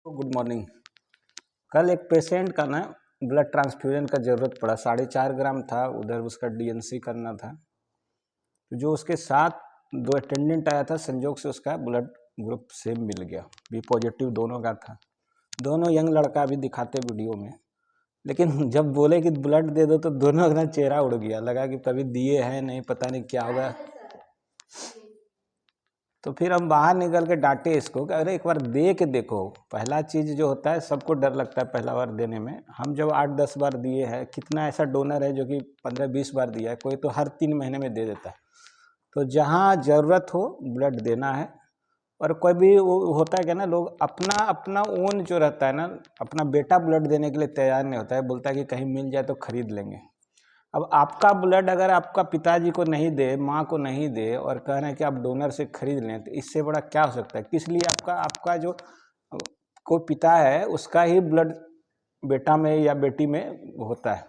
Good morning. कल एक patient का ना ब्लड ट्रांसफ्यूजन का ज़रूरत पड़ा। 4.5 ग्राम था, उधर उसका डीएनसी करना था। तो जो उसके साथ दो अटेंडेंट आया था, संजोग से उसका ब्लड ग्रुप सेम मिल गया, बी पॉजिटिव दोनों का था। दोनों यंग लड़का भी दिखाते वीडियो में, लेकिन जब बोले कि ब्लड दे दो तो दोनों का चेहरा उड़ गया। लगा कि कभी दिए हैं नहीं, पता नहीं क्या होगा। तो फिर हम बाहर निकल के डांटे इसको कि अरे एक बार दे के देखो। पहला चीज़ जो होता है, सबको डर लगता है पहला बार देने में। हम जब 8-10 बार दिए हैं, कितना ऐसा डोनर है जो कि 15-20 बार दिया है, कोई तो हर 3 महीने में दे देता है। तो जहाँ ज़रूरत हो ब्लड देना है। और कोई भी वो होता है क्या ना, लोग अपना अपना ओन जो रहता है ना, अपना बेटा ब्लड देने के लिए तैयार नहीं होता है, बोलता है कि कहीं मिल जाए तो खरीद लेंगे। अब आपका ब्लड अगर आपका पिताजी को नहीं दे, माँ को नहीं दे, और कह रहे हैं कि आप डोनर से खरीद लें, तो इससे बड़ा क्या हो सकता है। किस लिए आपका जो कोई पिता है उसका ही ब्लड बेटा में या बेटी में होता है।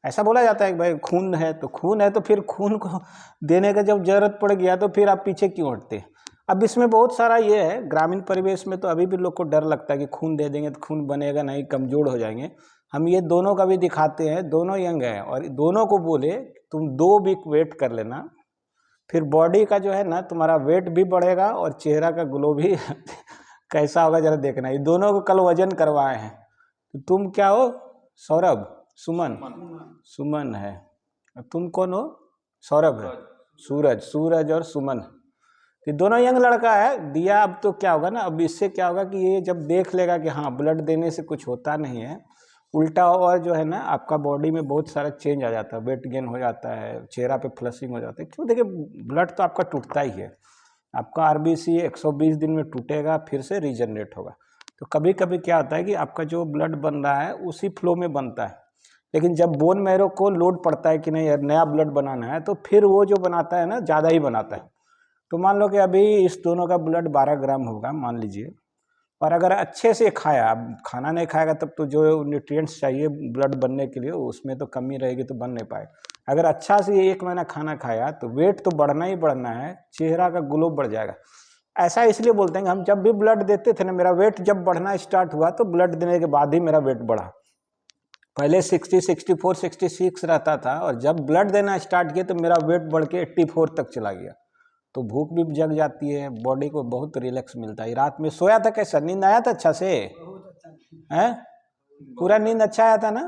ऐसा बोला जाता है कि भाई खून है तो फिर खून को देने का जब जरूरत पड़ गया तो फिर आप पीछे क्यों हटते। अब इसमें बहुत सारा ये है, ग्रामीण परिवेश में तो अभी भी लोग को डर लगता है कि खून दे देंगे तो खून बनेगा नहीं, कमज़ोर हो जाएंगे। हम ये दोनों का भी दिखाते हैं, दोनों यंग हैं, और दोनों को बोले तुम 2 वीक वेट कर लेना, फिर बॉडी का जो है ना तुम्हारा वेट भी बढ़ेगा और चेहरा का ग्लो भी कैसा होगा जरा देखना। ये दोनों को कल वजन करवाए हैं। तो तुम क्या हो? सौरभ? सुमन है। तुम कौन हो? सौरभ है। सूरज और सुमन, ये दोनों यंग लड़का है। दिया, अब तो क्या होगा ना, अब इससे क्या होगा कि ये जब देख लेगा कि हाँ ब्लड देने से कुछ होता नहीं है, उल्टा और जो है ना आपका बॉडी में बहुत सारा चेंज आ जाता है, वेट गेन हो जाता है, चेहरा पे फ्लशिंग हो जाता है। क्यों? देखिए ब्लड तो आपका टूटता ही है। आपका आरबीसी 120 दिन में टूटेगा, फिर से रीजनरेट होगा। तो कभी कभी क्या होता है कि आपका जो ब्लड बन रहा है उसी फ्लो में बनता है, लेकिन जब बोन मैरो को लोड पड़ता है कि नहीं यार नया ब्लड बनाना है, तो फिर वो जो बनाता है ना ज़्यादा ही बनाता है। तो मान लो कि अभी इस दोनों का ब्लड 12 ग्राम होगा मान लीजिए, और अगर अच्छे से खाया, अब खाना नहीं खाएगा तब तो जो न्यूट्रिएंट्स चाहिए ब्लड बनने के लिए उसमें तो कमी रहेगी, तो बन नहीं पाएगा। अगर अच्छा से 1 महीना खाना खाया तो वेट तो बढ़ना ही बढ़ना है, चेहरा का ग्लो बढ़ जाएगा। ऐसा इसलिए बोलते हैं कि हम जब भी ब्लड देते थे ना, मेरा वेट जब बढ़ना स्टार्ट हुआ तो ब्लड देने के बाद ही मेरा वेट बढ़ा। पहले 60, 64, 66 रहता था, और जब ब्लड देना स्टार्ट किया तो मेरा वेट बढ़ के 84 तक चला गया। तो भूख भी जग जाती है, बॉडी को बहुत रिलैक्स मिलता है। रात में सोया था कैसा? नींद आया था अच्छा से? हैं? पूरा नींद अच्छा आया था ना?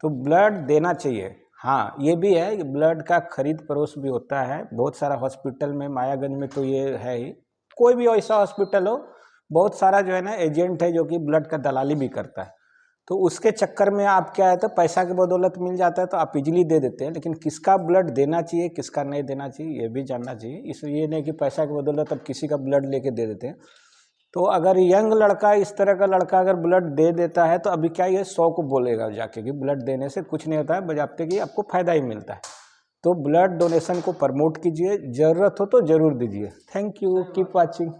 तो ब्लड देना चाहिए। हाँ ये भी है कि ब्लड का खरीद फरोख्त भी होता है बहुत सारा हॉस्पिटल में। मायागंज में तो ये है ही, कोई भी ऐसा हॉस्पिटल हो, बहुत सारा जो है ना एजेंट है जो कि ब्लड का दलाली भी करता है। तो उसके चक्कर में आप क्या है, तो पैसा की बदौलत मिल जाता है तो आप इजीली दे देते हैं। लेकिन किसका ब्लड देना चाहिए, किसका नहीं देना चाहिए, ये भी जानना चाहिए। इसलिए नहीं कि पैसा की बदौलत अब किसी का ब्लड लेके दे देते हैं। तो अगर यंग लड़का, इस तरह का लड़का अगर ब्लड दे देता है तो अभी क्या ये 100 को बोलेगा जाके कि ब्लड देने से कुछ नहीं होता है, बजाते कि आपको फायदा ही मिलता है। तो ब्लड डोनेशन को प्रमोट कीजिए, ज़रूरत हो तो ज़रूर दीजिए। Thank you, keep watching.